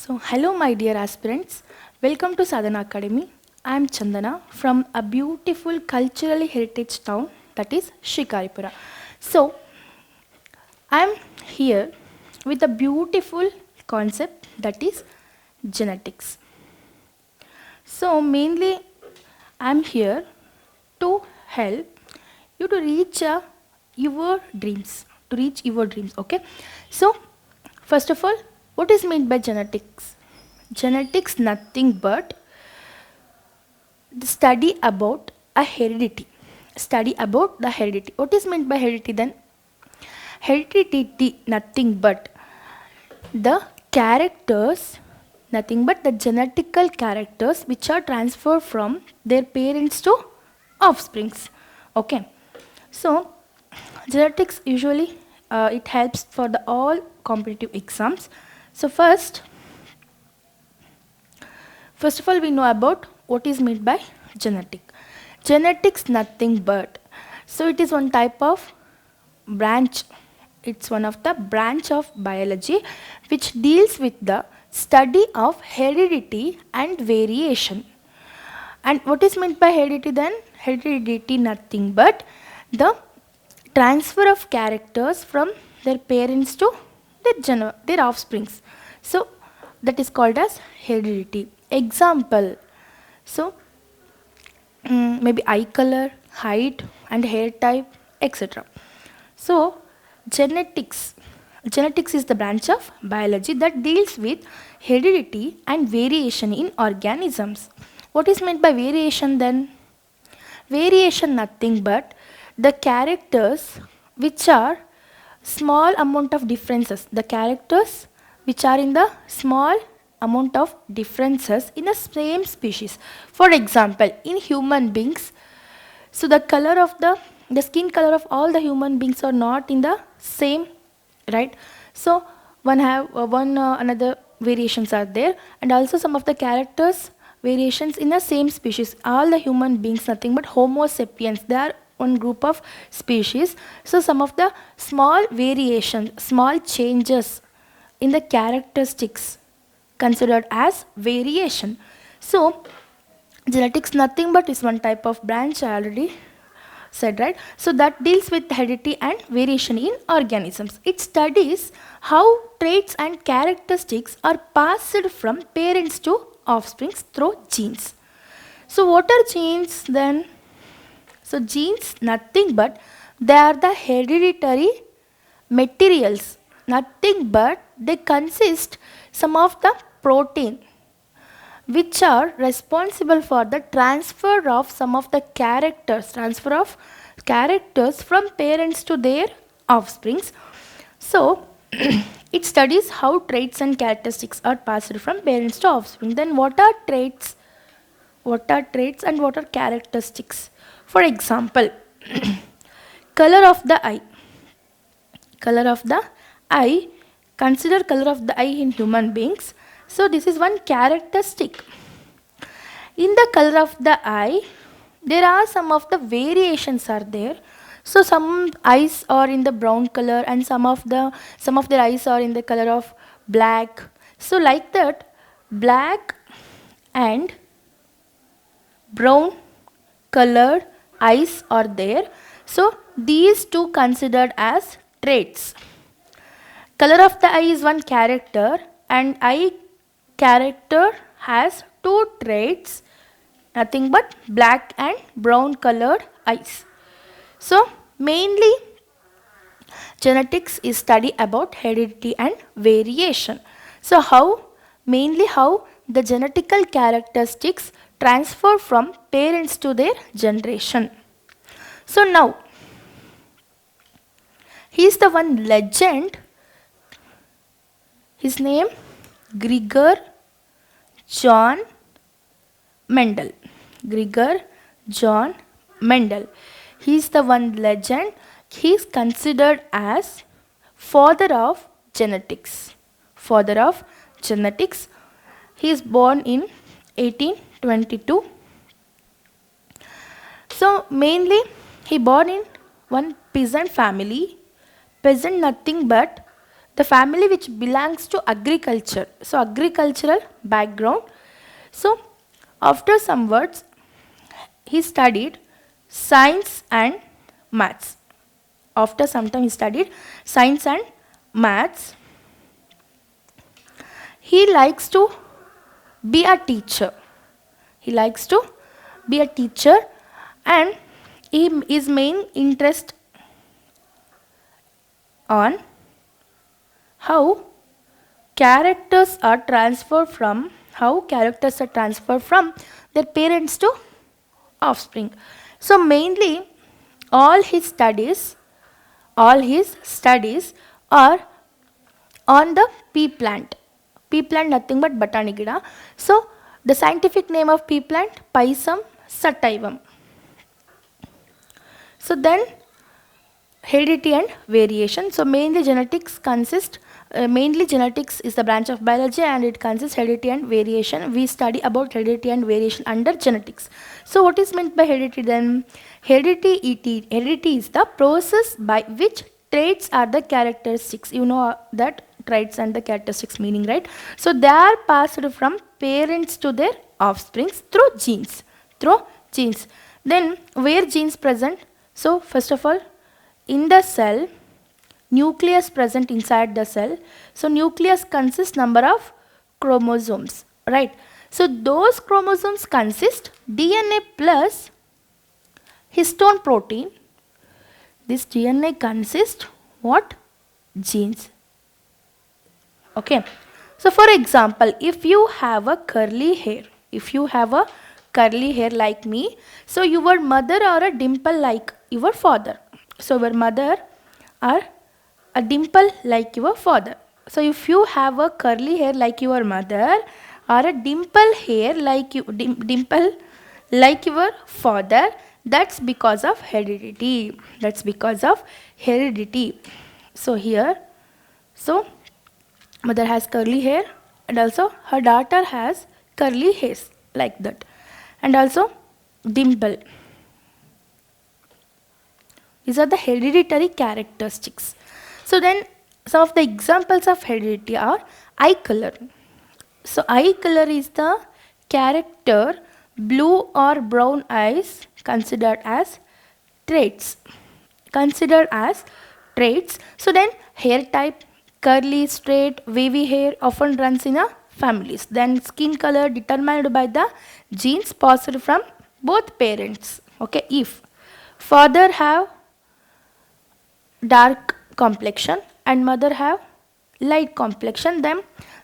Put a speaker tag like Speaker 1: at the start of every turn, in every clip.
Speaker 1: So, hello, my dear aspirants. Welcome to Sadhana Academy. I am Chandana from a beautiful cultural heritage town that is Shikaripura. So, I am here with a beautiful concept that is genetics. So, mainly, I am here to help you to reach your dreams. To reach your dreams, okay? So, first of all, what is meant by genetics? Genetics nothing but the study about a heredity. Study about the heredity. What is meant by heredity then? Heredity nothing but the characters, nothing but the genetical characters which are transferred from their parents to offsprings. Okay. So genetics usually it helps for the all competitive exams. So first of all, we know about what is meant by genetic. Genetics nothing but, so it is one type of branch. It's one of the branch of biology which deals with the study of heredity and variation. And what is meant by heredity then? Heredity nothing but the transfer of characters from their parents to their offsprings. So that is called as heredity. Example, so maybe eye color, height and hair type, etc. So genetics is the branch of biology that deals with heredity and variation in organisms. What is meant by variation then? Variation nothing but the characters which are small amount of differences. The characters which are in the small amount of differences in the same species. For example, in human beings, so the color of the skin color of all the human beings are not in the same, right? So another variations are there, and also some of the characters variations in the same species. All the human beings nothing but Homo sapiens. They are one group of species. So some of the small variations, small changes in the characteristics considered as variation. So genetics nothing but is one type of branch, I already said, right? So that deals with heredity and variation in organisms. It studies how traits and characteristics are passed from parents to offsprings through genes. So what are genes then? So genes nothing but they are the hereditary materials, nothing but they consist some of the protein which are responsible for the transfer of some of the characters, from parents to their offsprings. So it studies how traits and characteristics are passed from parents to offspring. Then what are traits? What are traits and what are characteristics? For example, color of the eye. Color of the eye. Consider color of the eye in human beings. So this is one characteristic. In the color of the eye, there are some of the variations are there. So some eyes are in the brown color and some of their eyes are in the color of black. So like that, black and brown colored eyes are there. So these two considered as traits. Color of the eye is one character and eye character has two traits, nothing but black and brown colored eyes. So mainly genetics is study about heredity and variation. So how the genetical characteristics transfer from parents to their generation. So now he is the one legend. His name Gregor John Mendel. Gregor John Mendel. He is the one legend. He is considered as father of genetics. Father of genetics. He is born in 1822. So mainly he born in one peasant family. Peasant nothing but the family which belongs to agriculture. So agricultural background. So after some words, he studied science and maths. After some time he studied science and maths. He likes to be a teacher. He likes to be a teacher, and his main interest on how characters are transferred from their parents to offspring. So mainly all his studies are on the pea plant. Pea plant nothing but batani gida. So the scientific name of pea plant, Pisum sativum. So then heredity and variation. So mainly genetics is the branch of biology, and it consists heredity and variation. We study about heredity and variation under genetics. So what is meant by heredity then? Heredity is the process by which traits are the characteristics. You know that traits and the characteristics meaning, right? So they are passed from parents to their offsprings through genes. Then where genes present? So first of all, in the cell, nucleus present inside the cell. So nucleus consists number of chromosomes, right? So those chromosomes consist DNA plus histone protein. This DNA consists what? Genes. Okay. So for example, if you have a curly hair like me, so your mother or a dimple like your father. So your mother or a dimple like your father. So if you have a curly hair like your mother or a dimple like your father, that's because of heredity. So here, so mother has curly hair, and also her daughter has curly hairs like that, and also dimple. These are the hereditary characteristics. So then some of the examples of heredity are eye color. So eye color is the character blue or brown eyes considered as traits. So then hair type, curly, straight, wavy hair often runs in a families. Then skin color determined by the genes passed from both parents. Okay, if father have dark complexion and mother have light complexion, then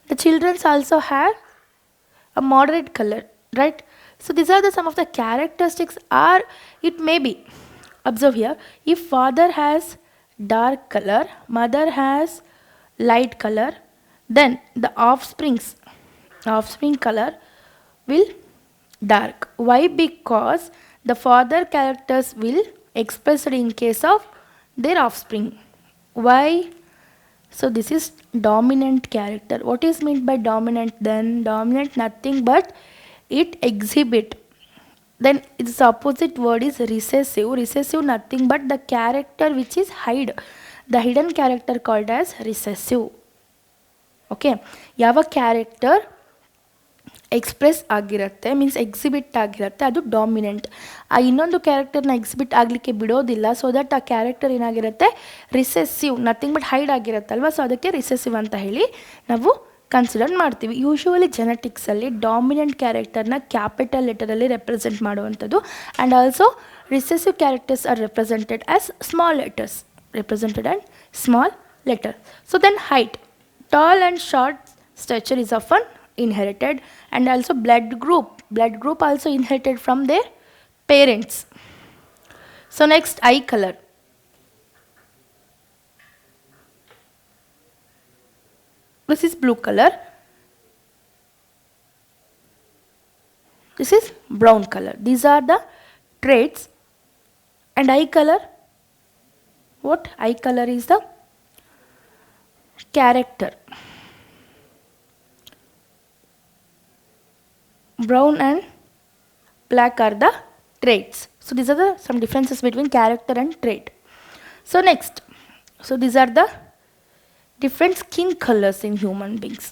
Speaker 1: the children also have a moderate color, right? So these are some of the characteristics. Or it may be, observe here, if father has dark color, mother has light color, then the offspring color will dark. Why? Because the father characters will expressed in case of their offspring. Why? So this is dominant character. What is meant by dominant then? Dominant nothing but it exhibit. Then its opposite word is recessive. Recessive nothing but the character which is hide. The hidden character called as recessive. Okay. Yava character express ಆಗಿರುತ್ತೆ, means exhibit ಆಗಿರುತ್ತೆ, ಅದು dominant. ಆ ಇನ್ನೊಂದು ಕ್ಯಾರೆಕ್ಟರ್ನ exhibit ಆಗಲಿಕ್ಕೆ ಬಿಡೋದಿಲ್ಲ. So that ಆ character ಏನಾಗಿರುತ್ತೆ, ರಿಸೆಸಿವ್, ನಥಿಂಗ್ ಬಟ್ ಹೈಡ್ ಆಗಿರುತ್ತಲ್ವ. ಸೊ ಅದಕ್ಕೆ ರಿಸೆಸಿವ್ ಅಂತ ಹೇಳಿ ನಾವು ಕನ್ಸಿಡರ್ ಮಾಡ್ತೀವಿ. ಯೂಶುವಲಿ ಜೆನೆಟಿಕ್ಸಲ್ಲಿ ಡಾಮಿನೆಂಟ್ ಕ್ಯಾರೆಕ್ಟರ್ನ ಕ್ಯಾಪಿಟಲ್ ಲೆಟರಲ್ಲಿ ರೆಪ್ರೆಸೆಂಟ್ ಮಾಡುವಂಥದ್ದು. And also recessive characters are represented as small letter. So then height, tall and short stature is often inherited, and also blood group also inherited from their parents. So next, eye color. This is blue color, this is brown color. These are the traits. And eye color, what? Eye color is the character. Brown and black are the traits. So these are some differences between character and trait. So next, so these are different skin colors in human beings.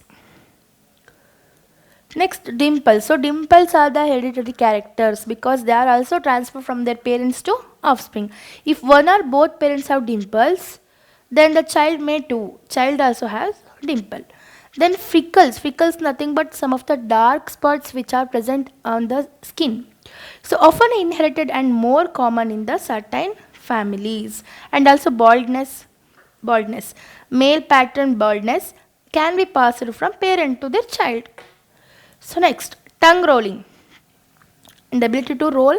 Speaker 1: Next, dimples. So dimples are the hereditary characters because they are also transferred from their parents to offspring. If one or both parents have dimples, then the child may too. Child also has dimple. Then freckles. Freckles nothing but some of the dark spots which are present on the skin. So often inherited and more common in the certain families. And also baldness. Baldness. Male pattern baldness can be passed from parent to their child. So next, tongue rolling. The ability to roll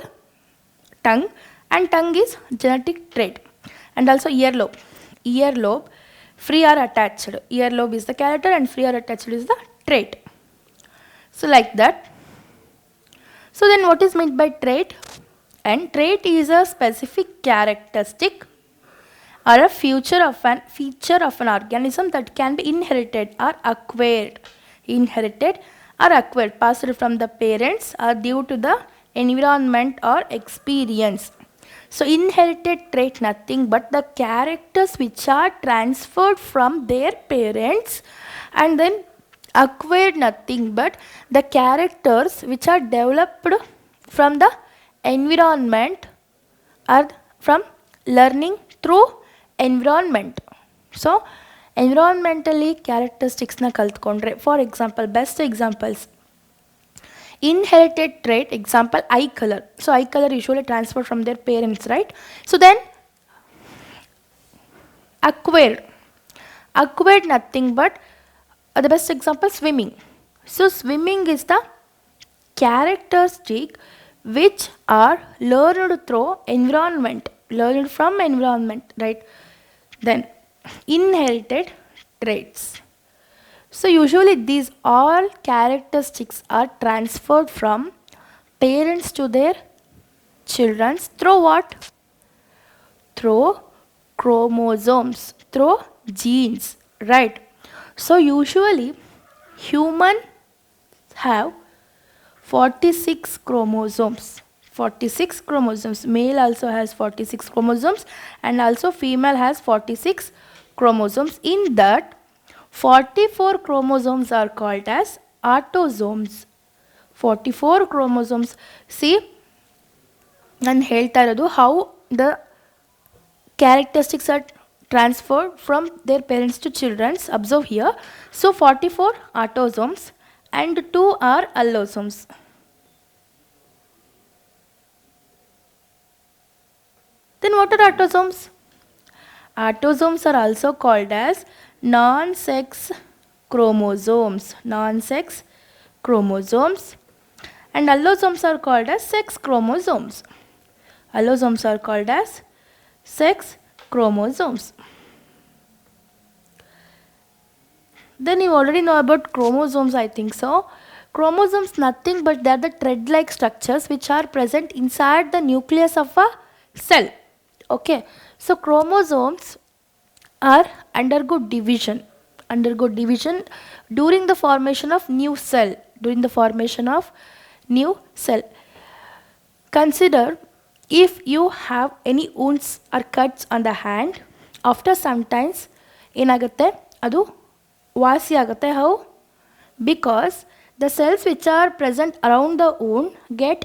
Speaker 1: tongue, and tongue is genetic trait. And also earlobe. Earlobe, free or attached. Earlobe is the character and free or attached is the trait. So like that. So then what is meant by trait? And trait is a specific characteristic or a feature of an organism that can be inherited or acquired. Inherited or acquired, passed from the parents or due to the environment or experience. So inherited trait nothing but the characters which are transferred from their parents, and then acquired nothing but the characters which are developed from the environment or from learning through environment. So environmentally characteristics na kaltkondre. For example, best examples. Inherited trait, example, eye color. So eye color usually transferred from their parents, right? So then acquired. Acquired nothing but the best example, swimming. So swimming is the characteristic which are learned through environment, learned from environment, right? Then inherited traits. So usually these all characteristics are transferred from parents to their children through what? Through chromosomes, through genes, right? So usually humans have 46 chromosomes. 46 chromosomes. Male also has 46 chromosomes and also female has 46 chromosomes. In that 44 chromosomes are called as autosomes. 44 chromosomes. See, ನಾನು ಹೇಳ್ತಾ ಇರೋದು how the characteristics are transferred from their parents to children. Observe here. So 44 autosomes and 2 are allosomes. Then what are autosomes? Autosomes are also called as non-sex chromosomes. Non-sex chromosomes. And allosomes are called as sex chromosomes. Allosomes are called as sex chromosomes. Then you already know about chromosomes, I think so. Chromosomes nothing but they are the thread-like structures which are present inside the nucleus of a cell. Okay, so chromosomes are undergo division during the formation of new cell. Consider if you have any wounds or cuts on the hand, after some times ಏನಾಗುತ್ತೆ ಅದು ವಾಸಿ ಆಗುತ್ತೆ. How? Because the cells which are present around the wound get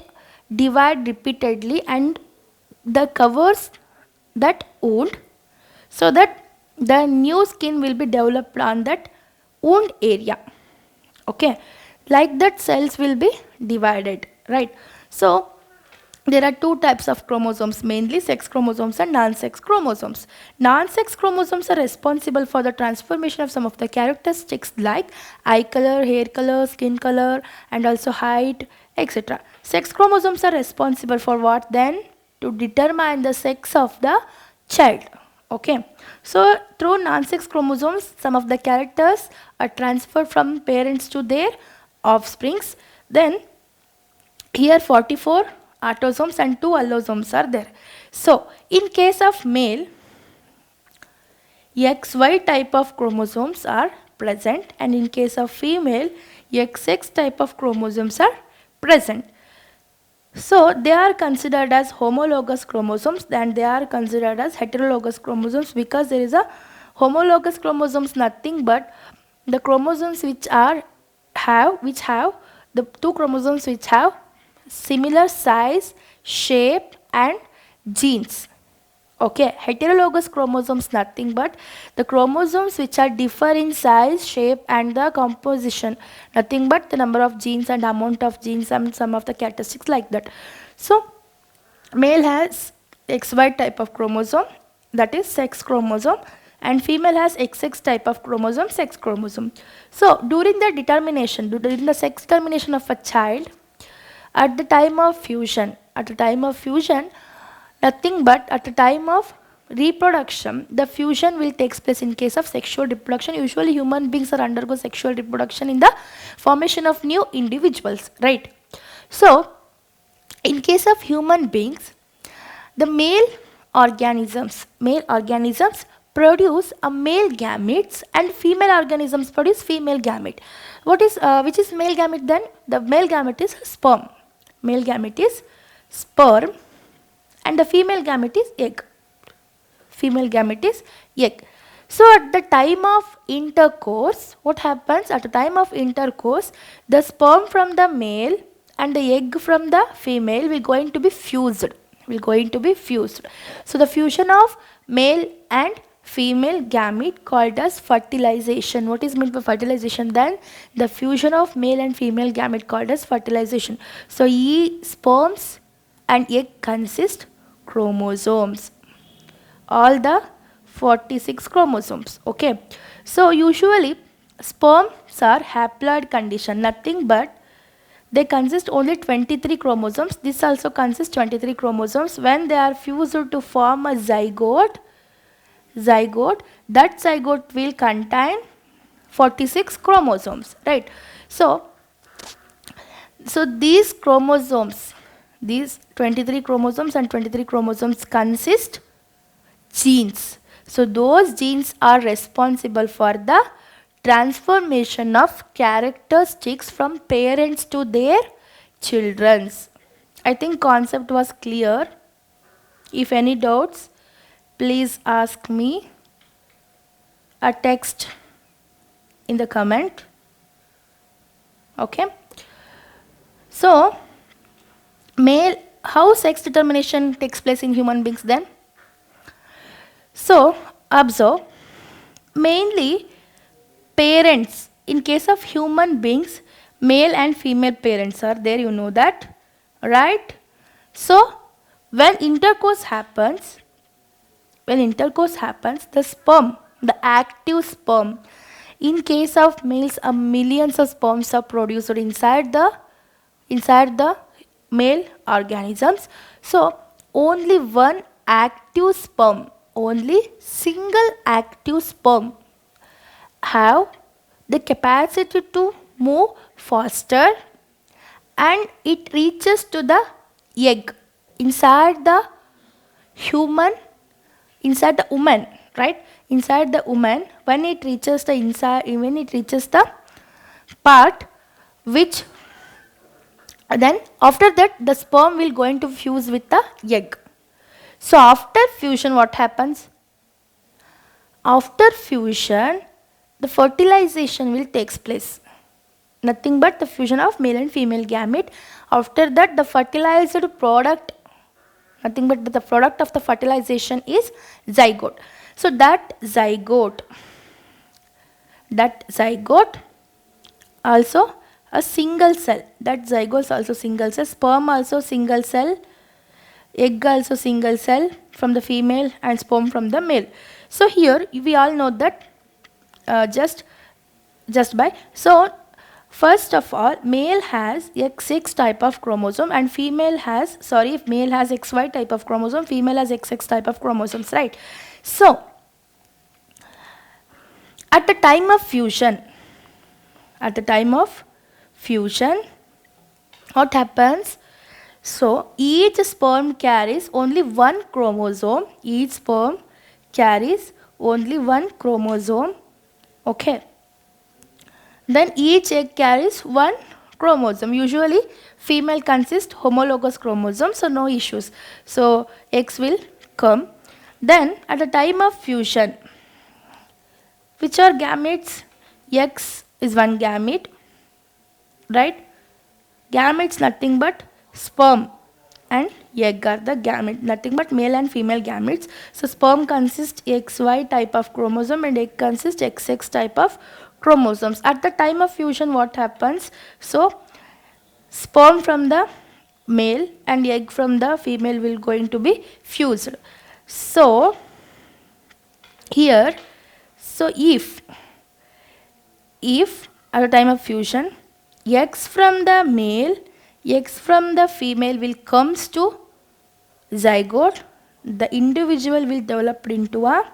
Speaker 1: divided repeatedly and the covers that wound so that the new skin will be developed on that wound area. Okay, like that cells will be divided, right? So there are two types of chromosomes, mainly sex chromosomes and non-sex chromosomes. Non-sex chromosomes are responsible for the transformation of some of the characteristics like eye color, hair color, skin color, and also height, etc. Sex chromosomes are responsible for what then? To determine the sex of the child. Okay, so through non-sex chromosomes, some of the characters are transferred from parents to their offsprings. Then here 44 autosomes and 2 allosomes are there. So in case of male, XY type of chromosomes are present, and in case of female, XX type of chromosomes are present. So they are considered as homologous chromosomes and they are considered as heterologous chromosomes because there is a Homologous chromosomes nothing but the chromosomes which have the two chromosomes which have similar size, shape and genes. Okay, heterologous chromosomes nothing but the chromosomes which are differ in size, shape and the composition, nothing but the number of genes and amount of genes and some of the characteristics like that. So male has XY type of chromosome, that is sex chromosome, and female has XX type of chromosome, sex chromosome. So during the sex determination of a child, at the time of fusion, nothing but at the time of reproduction, the fusion will take place in case of sexual reproduction. Usually human beings are undergo sexual reproduction in the formation of new individuals, right? So in case of human beings, the male organisms produce a male gametes and female organisms produce female gamete. Which is male gamete then? The male gamete is sperm. Male gamete is sperm and the female gamete is egg. Female gamete is egg. So at the time of intercourse, what happens? At the time of intercourse, the sperm from the male and the egg from the female will going to be fused. So the fusion of male and female gamete called as fertilization. What is meant by fertilization then? The fusion of male and female gamete called as fertilization. So sperms and egg consist chromosomes. All the 46 chromosomes. Okay. So usually sperms are haploid condition, nothing but they consist only 23 chromosomes. This also consists 23 chromosomes. When they are fused to form a zygote, that zygote will contain 46 chromosomes, right? So these chromosomes, these 23 chromosomes and 23 chromosomes consist genes. So those genes are responsible for the transformation of characteristics from parents to their children. I think concept was clear. If any doubts, please ask me a text in the comment. Okay. So how sex determination takes place in human beings then? So observe, mainly parents, in case of human beings, male and female parents are there, you know that, right? So when intercourse happens, the sperm, the active sperm, in case of males, millions of sperms are produced inside the male organisms. So only one active sperm, only single active sperm have the capacity to move faster and it reaches to the egg inside the woman, right? Inside the woman, when it reaches the part which then after that the sperm will going to fuse with the egg. So after fusion, what happens? After fusion, the fertilization will take place. Nothing but the fusion of male and female gamete. After that, the fertilized product, nothing but the product of the fertilization is zygote. So that zygote also a single cell. That zygote is also single cell. Sperm also single cell. Egg also single cell from the female and sperm from the male. So here we all know that just by. So first of all, male has XX type of chromosome and male has XY type of chromosome, female has XX type of chromosomes, right? So at the time of fusion, what happens? So each sperm carries only one chromosome. Each sperm carries only one chromosome. Okay. Then each egg carries one chromosome. Usually female consists homologous chromosomes, so no issues. So eggs will come. Then at the time of fusion, Which are gametes? X is one gamete, right? Gametes nothing but sperm and egg are the gamete, nothing but male and female gametes. So sperm consists XY type of chromosome and egg consists XX type of chromosomes. At the time of fusion, what happens? So sperm from the male and egg from the female will going to be fused. So here, so if at the time of fusion, X from the male, X from the female will comes to zygote, the individual will develop into a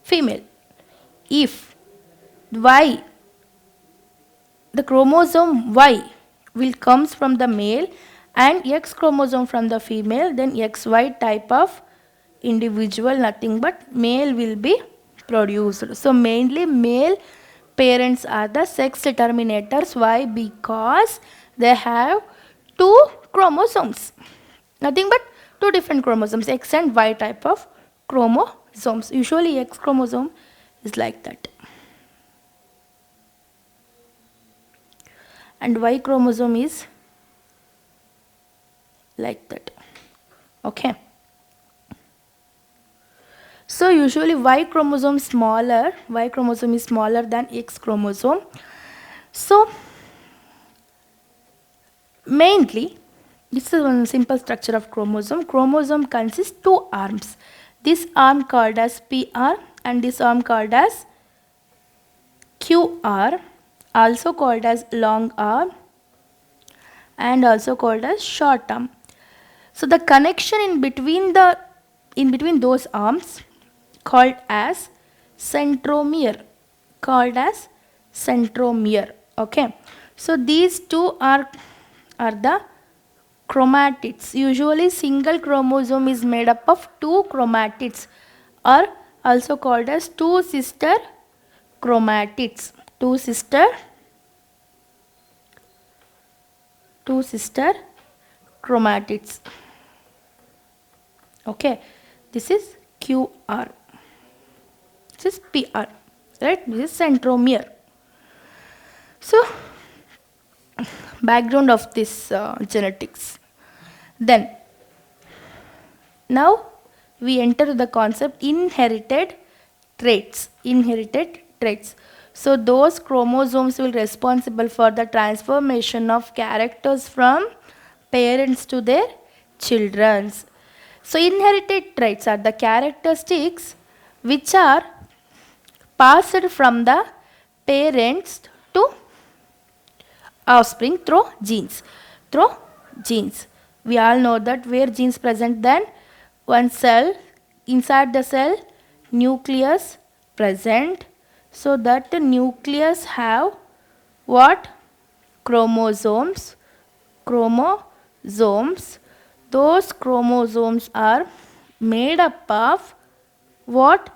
Speaker 1: female. If Y, the chromosome Y will comes from the male and X chromosome from the female, then XY type of individual, nothing but male will be produced. So mainly male parents are the sex determinators. Why? Because they have two chromosomes, nothing but two different chromosomes, X and Y type of chromosomes. Usually X chromosome is like that and Y chromosome is like that. Okay. So usually Y chromosome is smaller than X chromosome. So mainly this is one simple structure of chromosome. Chromosome consists two arms. This arm called as PR and this arm called as QR, also called as long arm and also called as short arm. So the connection in between those arms called as centromere, okay. So these two are the chromatids. Usually single chromosome is made up of two chromatids or also called as two sister chromatids. Two sister chromatids. Okay, this is QR. This is PR, right? This is centromere. So background of this genetics. Then now we enter the concept inherited traits. So those chromosomes will responsible for the transformation of characters from parents to their children. So inherited traits are the characteristics which are passed from the parents to offspring through genes. We all know that where genes present, then one cell, inside the cell, nucleus present. So that the nucleus have what? Chromosomes. Those chromosomes are made up of what?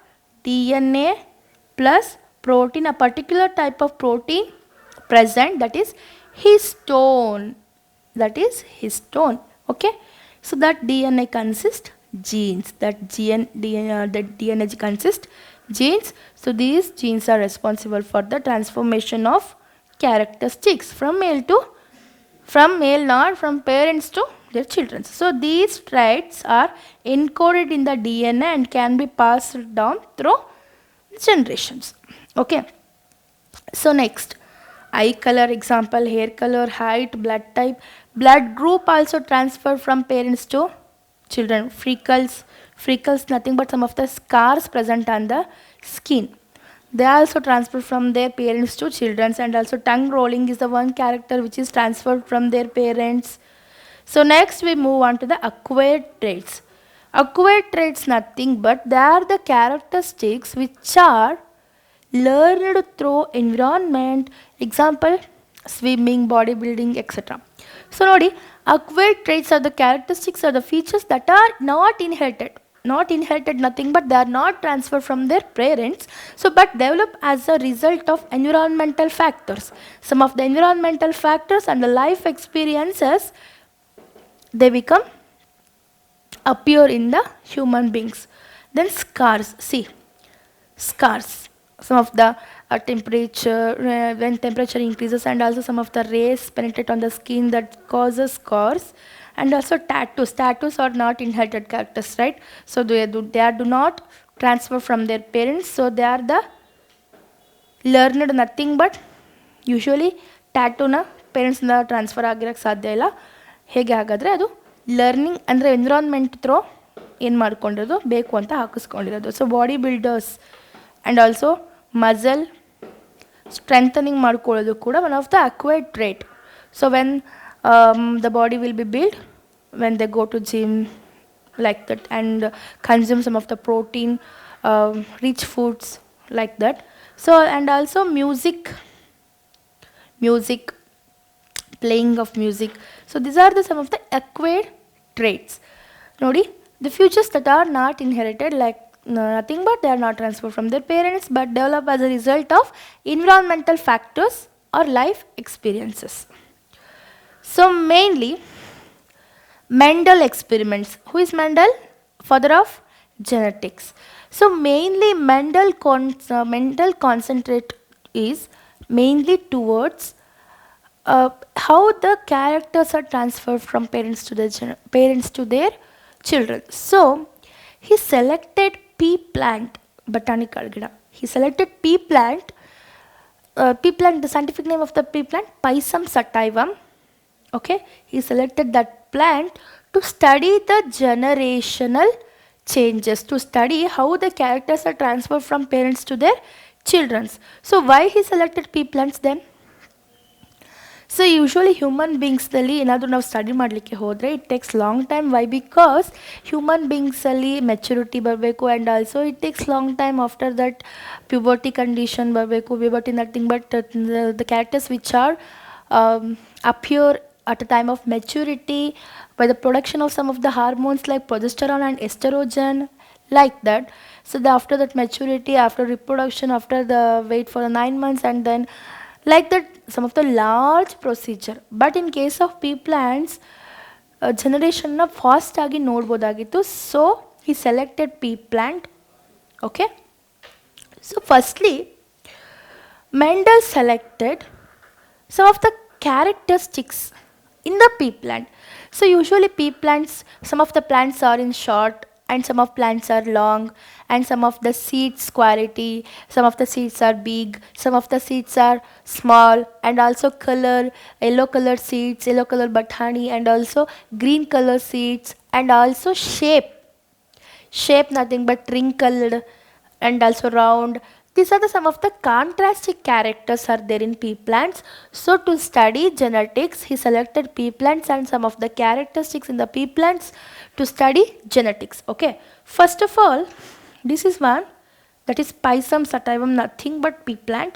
Speaker 1: DNA plus protein, a particular type of protein present, that is histone. Okay. So that DNA consists genes. That DNA consists genes. So these genes are responsible for the transformation of characteristics from parents to their children. So these traits are encoded in the DNA and can be passed down through generations. Okay. So next, eye color example, hair color, height, blood type, blood group also transfer from parents to children. Freckles nothing but some of the scars present on the skin. They also transfer from their parents to children, and also tongue rolling is the one character which is transferred from their parents. So next we move on to the acquired traits. Acquired traits nothing but they are the characteristics which are learned through environment, example swimming, bodybuilding, etc. So nodi, acquired traits are the characteristics or the features that are not inherited, nothing but they are not transferred from their parents, so but develop as a result of environmental factors. Some of the environmental factors and the life experiences, they appear in the human beings. Then scars, see, scars. Some of the temperature, when temperature increases, and also some of the rays penetrate on the skin that causes scars. And also tattoos. Tattoos are not inherited characters, right? So they do not transfer from their parents. So they are the learned nothing but usually ಟ್ಯಾಟೂನ ಪೇರೆಂಟ್ಸಿಂದ transfer ಆಗಿರೋಕ್ಕೆ ಸಾಧ್ಯ ಇಲ್ಲ. ಹೇಗೆ ಹಾಗಾದರೆ ಅದು learning ಅಂದರೆ environment throw ಏನು ಮಾಡ್ಕೊಂಡಿರೋದು ಬೇಕು ಅಂತ ಹಾಕಿಸ್ಕೊಂಡಿರೋದು. So body builders and also muscle strengthening ಮಾಡ್ಕೊಳ್ಳೋದು ಕೂಡ one of the acquired trait. So when the body will be build when they go to gym like that and consume some of the protein rich foods like that. So and also music, playing of music. So these are some of the acquired traits. Nodi, the features that are not inherited, like nothing but they are not transferred from their parents but develop as a result of environmental factors or life experiences. So mainly Mendel experiments. Who is Mendel? Father of genetics. So mainly Mendel concentrate is mainly towards how the characters are transferred from parents to their children. So he selected pea plant, botanical gida. He selected pea plant. Pea plant, the scientific name of the pea plant, Pisum sativum. Okay, he selected that plant to study the generational changes, to study how the characters are transferred from parents to their children. So why he selected pea plants then? So usually human beings ಅಲ್ಲಿ ಏನಾದರೂ ನಾವು study ಮಾಡಲಿಕ್ಕೆ ಹೋದರೆ it takes long time. Why? Because human ಬೀಯಿಂಗ್ಸಲ್ಲಿ maturity ಬರಬೇಕು and also it takes long time after that puberty condition ಬರಬೇಕು. Puberty nothing but the characters which are appear at a time of maturity by the production of some of the hormones like progesterone and estrogen, like that. So after that maturity, after reproduction, after the wait for the 9 months, and then like that some of the large procedure. But in case of pea plants, generation na fast agi nodbodagiತ್ತು. So he selected pea plant. Okay, so firstly Mendel selected some of the characteristics in the pea plant. So usually pea plants, some of the plants are in short and some of plants are long, and some of the seeds quality, some of the seeds are big, some of the seeds are small, and also color, yellow color seeds, yellow color bathani, and also green color seeds, and also shape nothing but wrinkled and also round. These are some of the contrasting characters are there in pea plants. So to study genetics, he selected pea plants and some of the characteristics in the pea plants to study genetics. Okay, first of all, this is one, that is Pisum sativum, nothing but pea plant.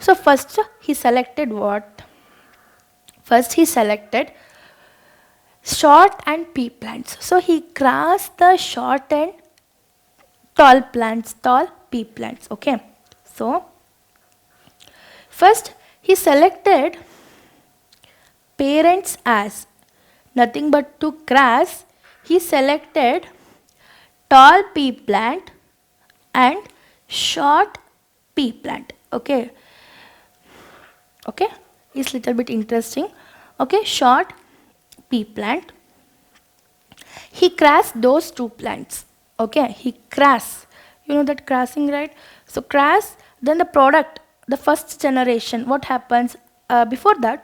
Speaker 1: So first he selected what? First he selected short and pea plants. So he crossed the short and tall pea plants. Okay, so first he selected parents as nothing but to cross. He selected tall pea plant and short pea plant. Okay, it's little bit interesting. Okay, short pea plant. He crossed those two plants. Okay, he crossed. You know that crossing, right? So cross, then the product, the first generation, what happens before that?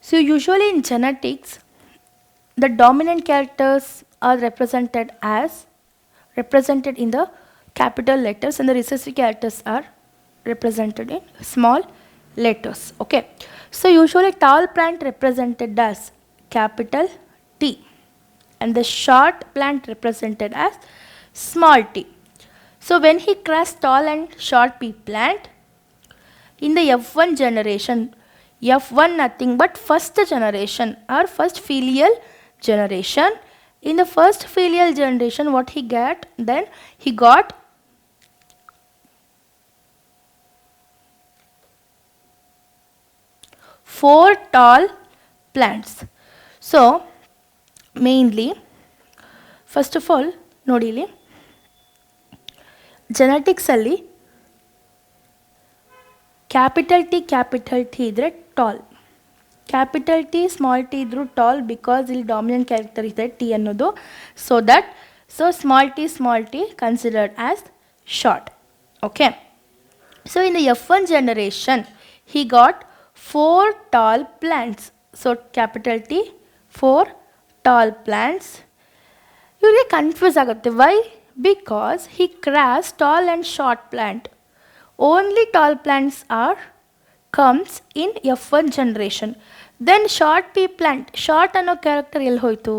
Speaker 1: So usually in genetics, the dominant characters are represented in the capital letters, and the recessive characters are represented in small letters. Okay, so usually tall plant represented as capital T, and the short plant represented as small t. So when he crossed tall and short pea plant, in the F1 generation, F1 nothing but first generation or first filial generation. In the first filial generation, what he got? Then he got 4 tall plants. So mainly, first of all, nodili, ಜೆನೆಟಿಕ್ಸಲ್ಲಿ capital T ಇದ್ದರೆ tall, capital T small t ಇದ್ದರೂ tall, because ಇಲ್ಲಿ dominant character ಇದೆ T ಅನ್ನೋದು. So small t considered as short. Okay, so in the F1 generation he got 4 tall plants. So capital T 4 tall plants. ಇವರಿಗೆ confuse ಆಗುತ್ತೆ. Why? Because he crashed tall and short plant. Only tall plants comes in F1 generation. Then short P plant, short ಅನ್ನೋ character ಎಲ್ಲಿ ಹೋಯಿತು?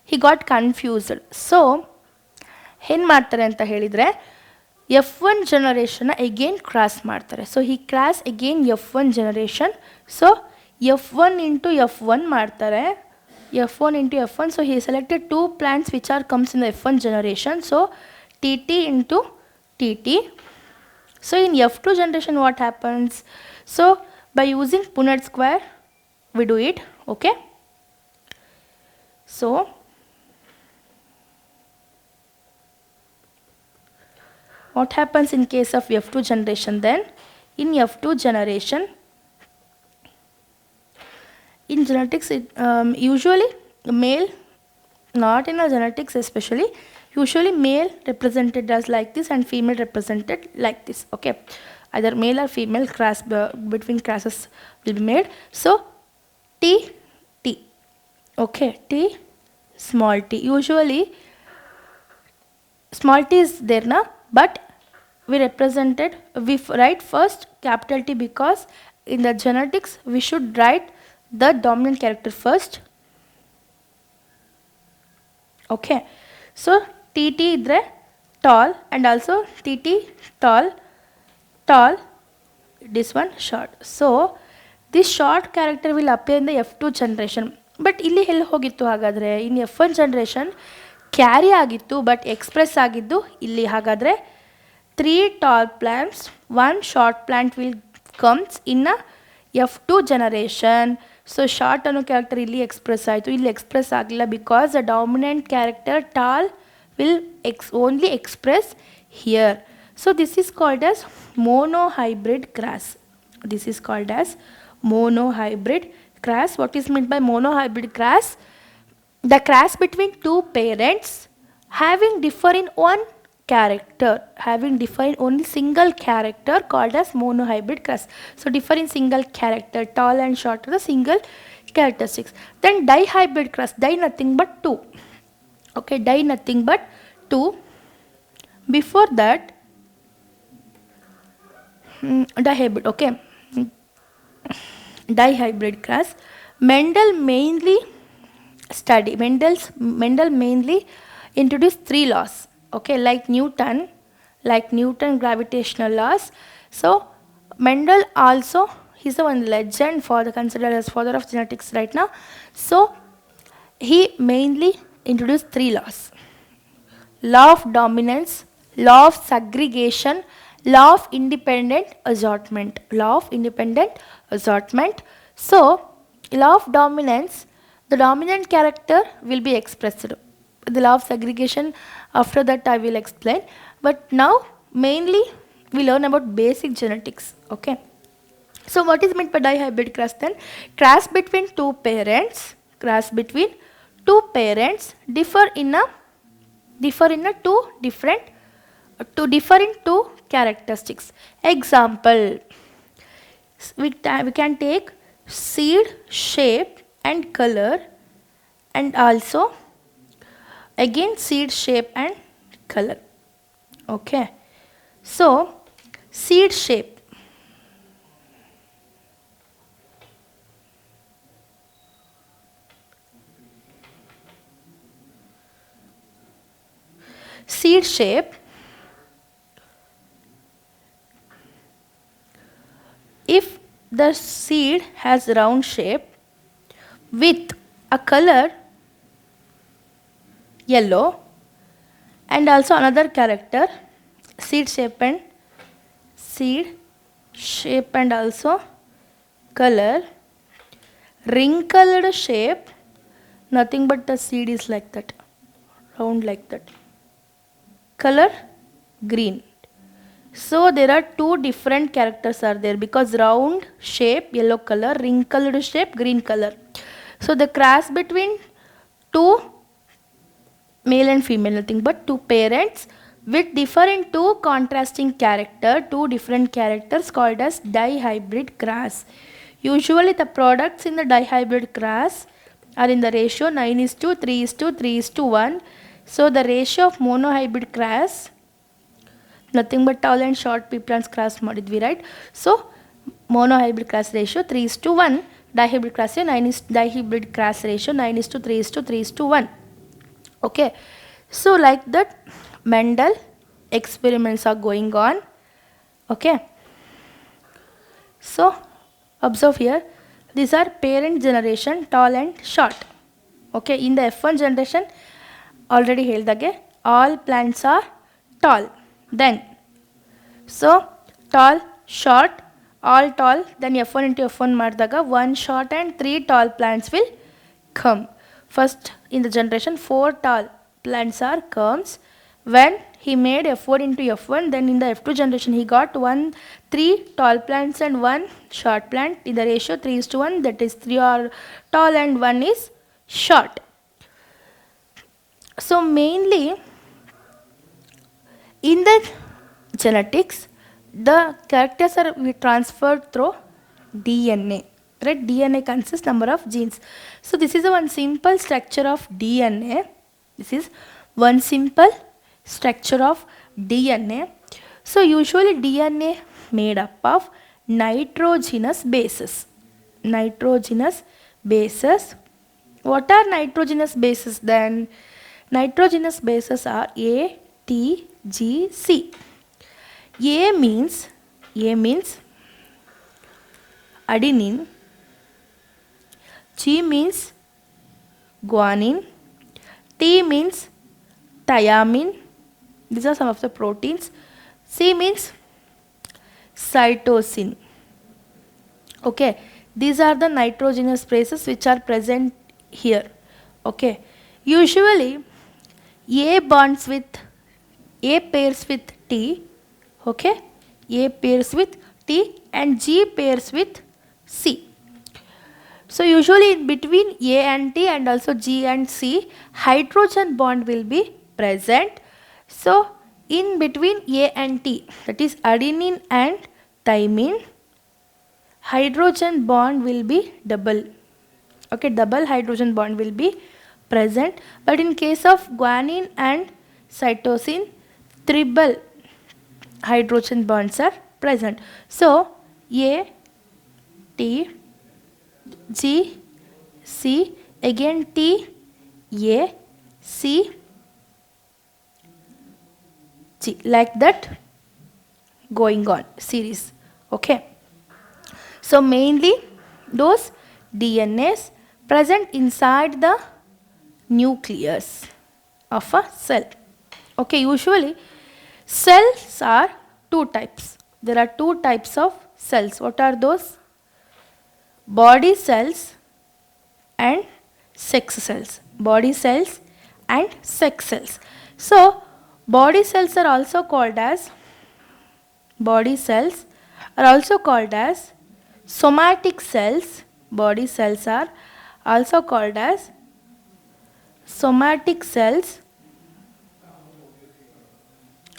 Speaker 1: he got confused. So ಏನು ಮಾಡ್ತಾರೆ ಅಂತ ಹೇಳಿದರೆ F1 ಜನರೇಷನ್ನ again cross ಮಾಡ್ತಾರೆ. So he cross again F1 generation. So F1 into F1 ಮಾಡ್ತಾರೆ, F1 into F1. So he selected 2 plants which comes in the F1 generation. So TT into TT. So in F2 generation what happens? So by using Punnett square we do it. Okay, so what happens in case of F2 generation then? In F2 generation, in genetics usually male, not in our genetics especially, usually male represented as like this and female represented like this. Okay, either male or female cross between crosses will be made. So T. Okay, T small t. Usually small t is there na, but we write first capital T because in the genetics we should write the dominant character first. Okay, so TT idre tall and also TT tall, this one short. So this short character will appear in the F2 generation. But ಇಲ್ಲಿ ಎಲ್ಲಿ ಹೋಗಿತ್ತು ಹಾಗಾದರೆ? ಇನ್ F1 generation carry ಆಗಿತ್ತು, but express ಆಗಿದ್ದು ಇಲ್ಲಿ. ಹಾಗಾದರೆ 3 tall plants, 1 short plant will comes in a F2 generation. So short ಅನ್ನೋ character ಇಲ್ಲಿ ಎಕ್ಸ್ಪ್ರೆಸ್ ಆಯಿತು, ಇಲ್ಲಿ ಎಕ್ಸ್ಪ್ರೆಸ್ ಆಗಲಿಲ್ಲ because the dominant character tall will only express here. So this is called as monohybrid cross. This is called as monohybrid cross. What is meant by monohybrid cross? The cross between 2 parents having differ in one character, having differ in only single character, called as monohybrid cross. So differ in single character, tall and short are the single characteristics. Then dihybrid cross, di nothing but 2. Okay, di nothing but 2. Before that dihybrid. Okay, dihybrid cross. Mendel mainly introduced 3 laws. Okay, like Newton gravitational laws. So Mendel also, he's the one legend for the considered as father of genetics right now. So he mainly introduced 3 laws: law of dominance, law of segregation, law of independent assortment. So law of dominance, the dominant character will be expressed. The law of segregation, after that I will explain, but now mainly we learn about basic genetics. Okay, so what is meant by dihybrid cross then? Cross between 2 parents, differ in 2 characteristics. Example, we can take seed shape and color, and also again seed shape and color. Okay, so seed shape. If the seed has round shape with a color yellow and also another character, seed shape and also color, wrinkled shape, nothing but the seed is like that, round like that, color green, So there are two different characters are there, because round shape yellow color, wrinkled shape green color. So the cross between two male and female, nothing but two parents with different two contrasting character, two different characters called as dihybrid cross. Usually the products in the dihybrid cross are in the ratio 9:3:3:1. So the ratio of monohybrid cross, nothing but tall and short plants cross ಮಾಡಿದ್ವಿ, right? So monohybrid cross ratio 3:1, dihybrid cross ratio 9:3:3:1. Okay, so like that Mendel experiments are going on. Okay, so observe here, these are parent generation tall and short. Okay, in the F1 generation already ಹೇಳಿದಾಗೆ all plants are tall. Then so tall short all tall, then F1 into F1 ಮಾಡಿದಾಗ 1 short and 3 tall plants will come. First in the generation 4 tall plants are comes. When he made F4 into F1, then in the F2 generation he got 3 tall plants and 1 short plant in the ratio 3:1, that is 3 are tall and 1 is short. So mainly in the genetics the characters are transferred through DNA. Right? DNA consists number of genes. So this is one simple structure of DNA. This is one simple structure of DNA. So usually DNA made up of nitrogenous bases. Nitrogenous bases. What are nitrogenous bases then? Nitrogenous bases are A, T, G, C. A means adenine. G means guanine. T means thiamine. These are some of the proteins. C means cytosine. Okay, these are the nitrogenous bases which are present here. Okay, usually A pairs with T. Okay, A pairs with T and G pairs with C. So usually in between A and T and also G and C, hydrogen bond will be present. So in between A and T, that is adenine and thymine, hydrogen bond will be double. Okay, double hydrogen bond will be present. But in case of guanine and cytosine, triple hydrogen bonds are present. So A, T, G, C, again T, A, C, G, like that going on series. Okay, so mainly those DNAs present inside the nucleus of a cell. Okay, usually cells are two types. There are two types of cells. What are those? Body cells and sex cells. Body cells and sex cells. So body cells are also called as somatic cells. Body cells are also called as somatic cells.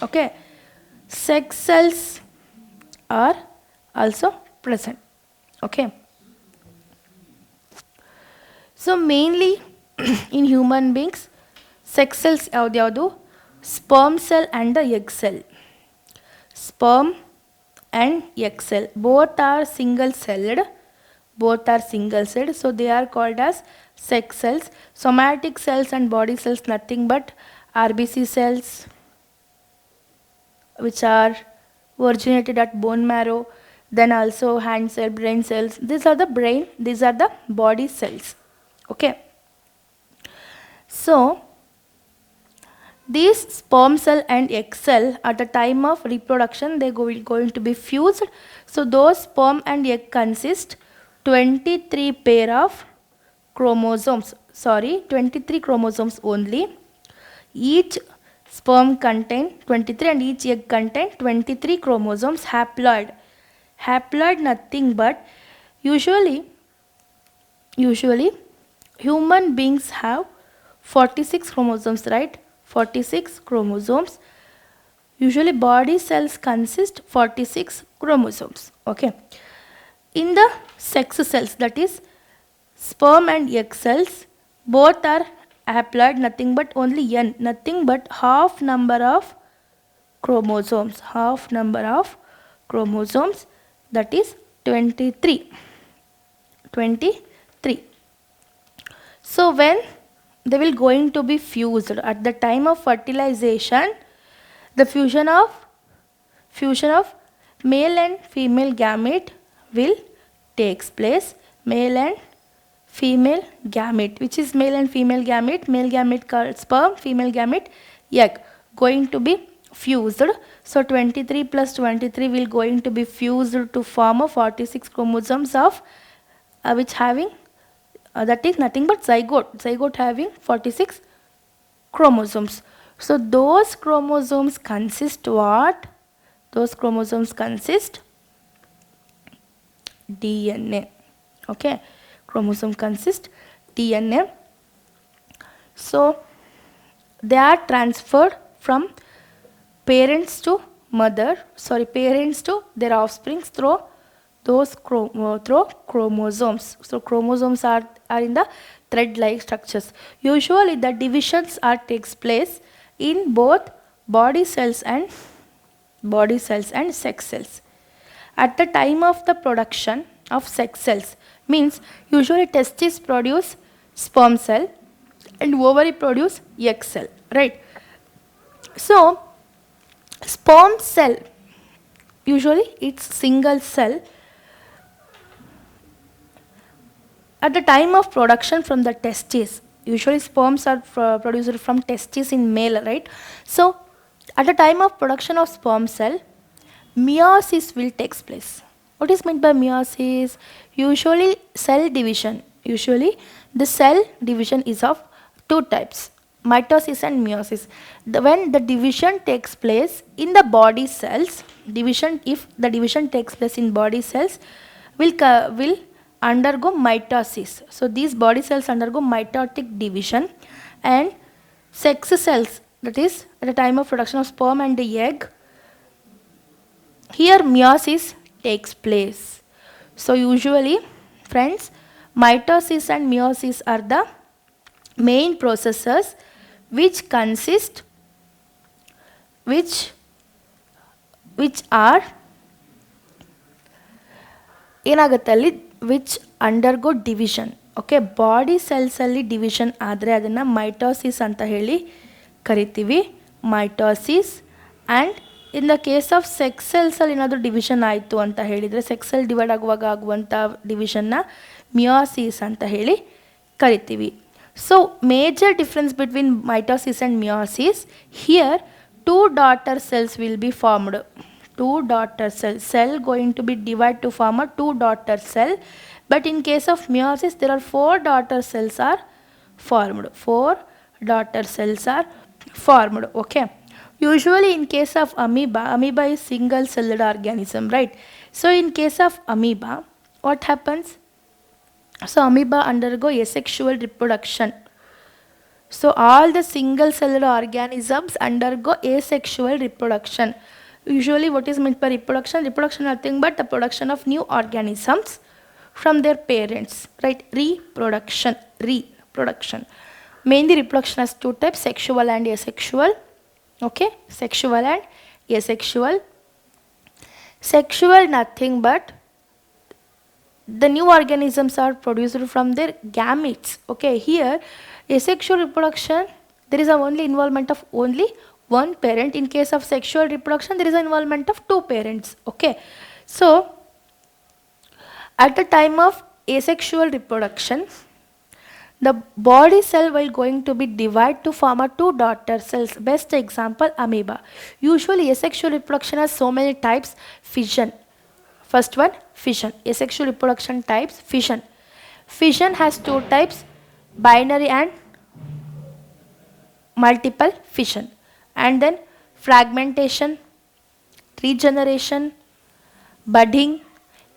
Speaker 1: Okay, sex cells are also present. Okay, so mainly in human beings sex cells ಯಾವ್ದು sperm cell and the egg cell. Sperm and egg cell both are single celled, so they are called as sex cells. Somatic cells and body cells nothing but RBC cells which are originated at bone marrow, then also hand cell, brain cells. These are the brain, these are the body cells. Okay, so these sperm cell and egg cell at the time of reproduction they going to be fused. So those sperm and egg consist 23 pair of chromosomes, 23 chromosomes only. Each Sperm contain 23 and each egg contain 23 chromosomes. Haploid. Haploid nothing but usually human beings have 46 chromosomes, right? 46 chromosomes. Usually body cells consist 46 chromosomes. Okay. In the sex cells, that is sperm and egg cells, both are haploid, nothing but only n, nothing but half number of chromosomes, that is 23. So when they will going to be fused at the time of fertilization, the fusion of male and female gamete will takes place. Male and female gamete, which is male and female gamete. Male gamete called sperm, female gamete egg, going to be fused. So 23 plus 23 will going to be fused to form a 46 chromosomes of which having that is nothing but zygote having 46 chromosomes. So those chromosomes consist what? Those chromosomes consist DNA. Okay, chromosome consist DNA. So they are transferred from parents to their offspring through those chromosomes. So chromosomes are in the thread-like structures. Usually the divisions takes place in both body cells and sex cells. At the time of the production of sex cells, means usually testes produce sperm cell and ovary produce egg cell, right? So sperm cell, usually it's single cell. At the time of production from the testes, usually sperms are produced from testes in male, right? So at the time of production of sperm cell, meiosis will takes place. What is meant by meiosis? Usually cell division. Usually the cell division is of two types, mitosis and meiosis. When the division takes place in the body cells, if the division takes place in body cells, will undergo mitosis. So these body cells undergo mitotic division, and sex cells, that is at the time of production of sperm and the egg, here meiosis takes place. So usually friends, mitosis and meiosis are the main processes which are ಏನಾಗುತ್ತೆ ಅಲ್ಲಿ which undergo division. Okay, body ಸೆಲ್ಸಲ್ಲಿ division ಆದರೆ ಅದನ್ನು mitosis ಅಂತ ಹೇಳಿ ಕರಿತೀವಿ, mitosis. And in the case of sex ಸೆಲ್ಸಲ್ಲಿ ಏನಾದರೂ ಡಿವಿಷನ್ ಆಯಿತು ಅಂತ ಹೇಳಿದರೆ, ಸೆಕ್ಸ್ ಸೆಲ್ ಡಿವೈಡ್ ಆಗುವಾಗ ಆಗುವಂಥ ಡಿವಿಷನ್ನ ಮಿಯೋಸಿಸ್ ಅಂತ ಹೇಳಿ ಕರಿತೀವಿ. So major difference between mitosis and meiosis, here two daughter cells will be formed. Two daughter cell going to be divided to form a two daughter cell. But in case of meiosis, there are four daughter cells are formed. Four daughter cells are formed. Okay. Usually in case of amoeba is single celled organism, right? So in case of amoeba, what happens? So amoeba undergo asexual reproduction. So all the single celled organisms undergo asexual reproduction. Usually what is meant by reproduction? Reproduction nothing but the production of new organisms from their parents, right? Reproduction. Mainly reproduction has two types, sexual and asexual. Okay, sexual and asexual. Sexual nothing but the new organisms are produced from their gametes. Okay, here asexual reproduction, there is only involvement of only one parent. In case of sexual reproduction, there is an involvement of two parents. Okay, so at the time of asexual reproduction, the body cell will going to be divided to form a two daughter cells. Best example, amoeba. Usually asexual reproduction has so many types. Fission. First one, fission. Asexual reproduction types, fission. Fission has two types, binary and multiple fission. and then fragmentation, regeneration, budding,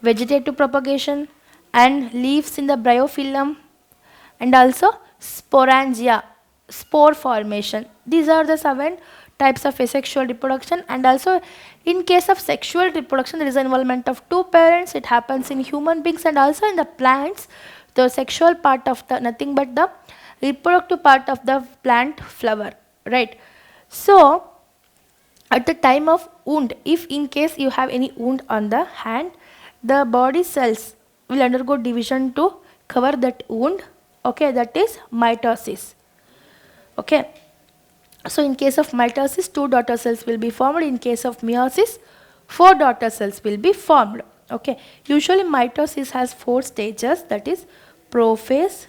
Speaker 1: vegetative propagation, and leaves in the bryophyllum, and also sporangia, spore formation. These are the 7 types of asexual reproduction. And also in case of sexual reproduction, there is involvement of 2 parents. It happens in human beings and also in the plants. The sexual part of the nothing but the reproductive part of the plant flower, right? So at the time of wound, if in case you have any wound on the hand, the body cells will undergo division to cover that wound. Okay, that is mitosis. Okay, so in case of mitosis, 2 daughter cells will be formed. In case of meiosis, 4 daughter cells will be formed. Okay, usually mitosis has 4 stages, that is prophase,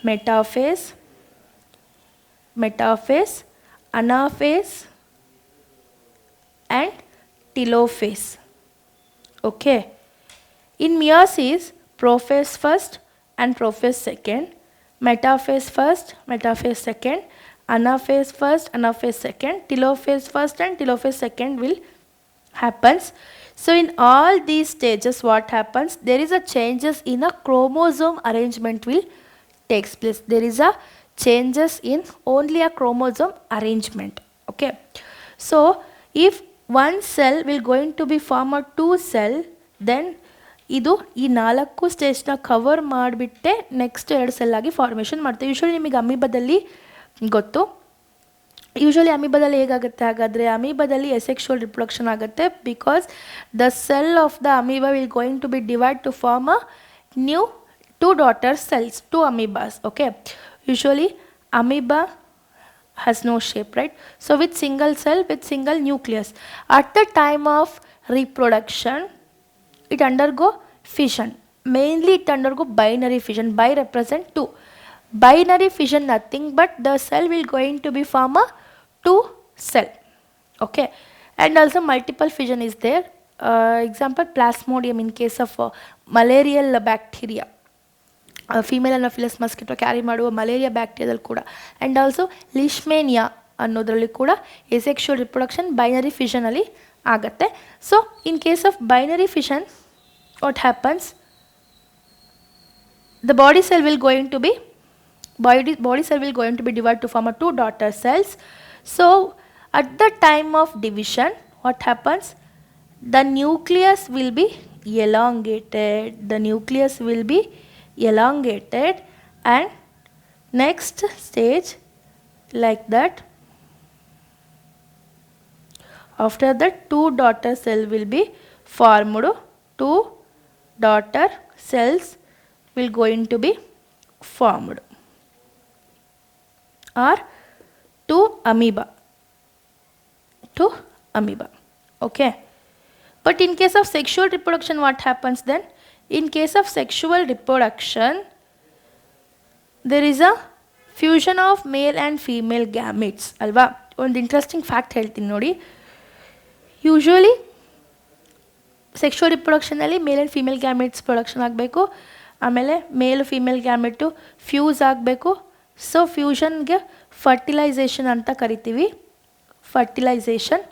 Speaker 1: metaphase, anaphase, and telophase. Okay, in meiosis, prophase first and prophase second, metaphase first, metaphase second, anaphase first, anaphase second, telophase first and telophase second will happens. So in all these stages, what happens? There is a changes in a chromosome arrangement will takes place. There is a changes in only a chromosome arrangement. Okay, so if one cell will going to be form a 2 cell, then ಇದು ಈ 4 ಸ್ಟೇಜ್ನ cover ಮಾಡಿಬಿಟ್ಟೆ next 2 cell ಆಗಿ formation ಮಾಡ್ತೇವೆ. Usually ನಿಮಗೆ ಅಮೀಬದಲ್ಲಿ ಗೊತ್ತು. Usually ಅಮೀಬದಲ್ಲಿ ಹೇಗಾಗುತ್ತೆ ಹಾಗಾದರೆ, ಅಮೀಬದಲ್ಲಿ ಎಸೆಕ್ಷುವಲ್ ರಿಪ್ರೊಡಕ್ಷನ್ ಆಗುತ್ತೆ because the cell of the amoeba will going to be divide to form a new 2 daughter cells, 2 amoebas. Okay, usually amoeba has no shape, right? So with single cell, with single nucleus, at the time of reproduction it undergo fission. Mainly it undergo binary fission. Bi represent 2. Binary fission nothing but the cell will going to be form a 2 cell. Okay, and also multiple fission is there. Example plasmodium in case of malarial bacteria. Female anopheles mosquito carry ಮಾಡುವ malaria ಬ್ಯಾಕ್ಟೀರಿಯಾದಲ್ಲಿ ಕೂಡ, and also ಲಿಶ್ಮೇನಿಯಾ ಅನ್ನೋದರಲ್ಲಿ ಕೂಡ asexual reproduction binary ಫಿಷನಲ್ಲಿ ಆಗುತ್ತೆ. So in case of binary fission what happens, the body cell will going to be divided to form a 2 daughter cells. So at the time of division what happens, the nucleus will be elongated, and next stage like that, after that 2 daughter cell will be formed. 2 daughter cells will going to be formed, or 2 amoeba. Okay, but in case of sexual reproduction what happens then? In case of sexual reproduction, there is a fusion of male and female gametes ಅಲ್ವಾ. ಒಂದು interesting fact ಹೇಳ್ತೀನಿ ನೋಡಿ. Usually sexual ರಿಪ್ರೊಡಕ್ಷನಲ್ಲಿ male and female gametes production ಆಗಬೇಕು, ಆಮೇಲೆ male female gamete fuse ಆಗಬೇಕು. So ಫ್ಯೂಷನ್ಗೆ fertilisation ಅಂತ ಕರಿತೀವಿ, fertilisation.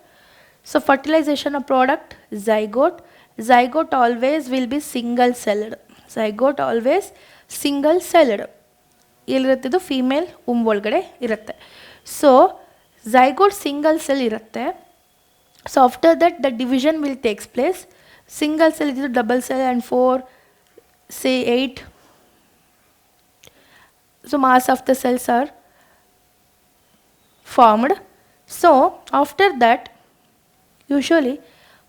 Speaker 1: So fertilisation of product zygote. Zygote always will be single celled. ಎಲ್ಲಿರುತ್ತಿದ್ದು ಫೀಮೇಲ್ ಒಳಗಡೆ ಇರುತ್ತೆ. ಸೊ zygote ಸಿಂಗಲ್ ಸೆಲ್ ಇರುತ್ತೆ. So after that the division will takes place. Single cell ಇದ್ದು double cell and 4 say 8. So mass of the cells are formed. So after that, usually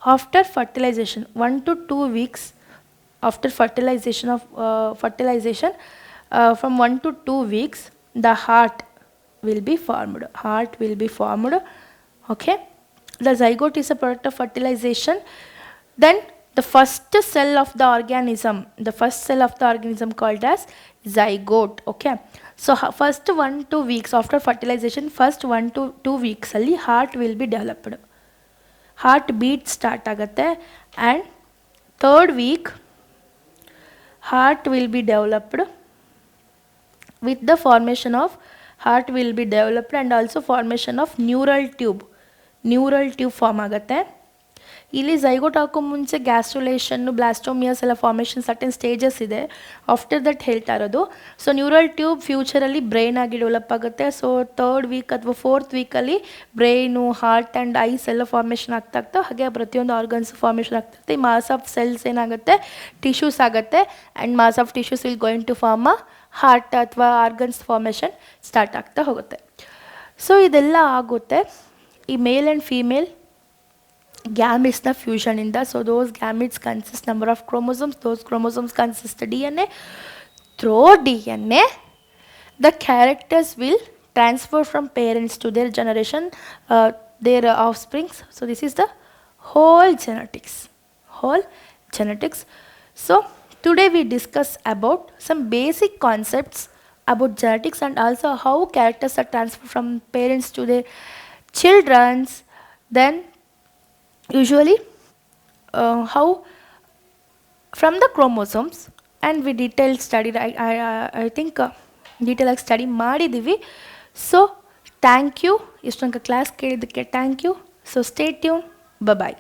Speaker 1: after fertilization, 1 to 2 weeks after fertilization from 1 to 2 weeks the heart will be formed. Okay, the zygote is a product of fertilization. Then the first cell of the organism called as zygote. Okay, so first 1 to 2 weeks after fertilization, first 1 to 2 weeks ಅಲ್ಲಿ heart will be developed. Heart beat start ಆಗುತ್ತೆ, and 3rd week heart will be developed with the formation of heart will be developed, and also formation of neural tube form ಆಗುತ್ತೆ. ಇಲ್ಲಿ zygote ಹಾಕೋ ಮುಂಚೆ ಗ್ಯಾಸ್ಟ್ರುಲೇಷನ್ನು, blastomeres ಎಲ್ಲ formation certain stages ಇದೆ. After that ಹೇಳ್ತಾ ಇರೋದು. ಸೊ ನ್ಯೂರಲ್ ಟ್ಯೂಬ್ ಫ್ಯೂಚರಲ್ಲಿ ಬ್ರೈನ್ ಆಗಿ ಡೆವಲಪ್ ಆಗುತ್ತೆ. ಸೊ 3rd ವೀಕ್ ಅಥವಾ 4th ವೀಕಲ್ಲಿ ಬ್ರೈನು, ಹಾರ್ಟ್ ಆ್ಯಂಡ್ ಐಸ್ ಎಲ್ಲ ಫಾರ್ಮೇಷನ್ ಆಗ್ತಾ ಹಾಗೆ ಪ್ರತಿಯೊಂದು ಆರ್ಗನ್ಸ್ ಫಾರ್ಮೇಷನ್ ಆಗ್ತಾಯಿರುತ್ತೆ. ಈ ಮಾಸ್ ಆಫ್ ಸೆಲ್ಸ್ ಏನಾಗುತ್ತೆ, ಟಿಶ್ಯೂಸ್ ಆಗುತ್ತೆ. And mass of tissues will going to form a heart ಅಥವಾ ಆರ್ಗನ್ಸ್ ಫಾರ್ಮೇಷನ್ ಸ್ಟಾರ್ಟ್ ಆಗ್ತಾ ಹೋಗುತ್ತೆ. ಸೊ ಇದೆಲ್ಲ ಆಗುತ್ತೆ ಈ male and female gametes fusion in the, so those gametes consist number of chromosomes, those chromosomes consist DNA. Through DNA the characters will transfer from parents to their generation, their offsprings. So this is the whole genetics. So today we discuss about some basic concepts about genetics, and also how characters are transferred from parents to their children's. Then usually how from the chromosomes, and we detailed studied, I think detail ಆಗಿ study ಮಾಡಿದ್ದೀವಿ. So thank you. ಇಷ್ಟೊಂದು class ಕೇಳಿದ್ದಕ್ಕೆ thank you. So stay tune. Bye.